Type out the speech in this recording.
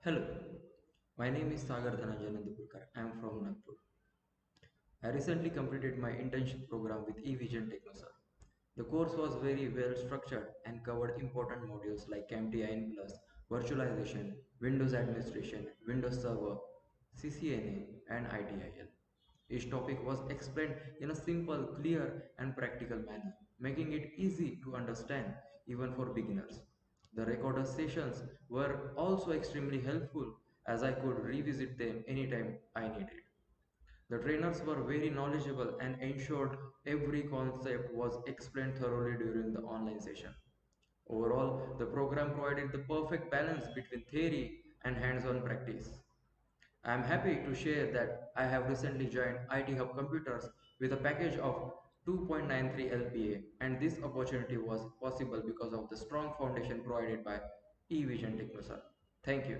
Hello, my name is Sagar Nandapurkar. I am from Nagpur. I recently completed my internship program with Evision Technoserve. The course was very well structured and covered important modules like CAMTIN Plus, virtualization, Windows administration, Windows Server, CCNA, and ITIL. Each topic was explained in a simple, clear, and practical manner, making it easy to understand even for beginners. The recorded sessions were also extremely helpful as I could revisit them anytime I needed. The trainers were very knowledgeable and ensured every concept was explained thoroughly during the online session. Overall, the program provided the perfect balance between theory and hands-on practice. I am happy to share that I have recently joined IT Hub Computers with a package of 2.93 LPA, and this opportunity was possible because of the strong foundation provided by eVision Technoserve. Thank you.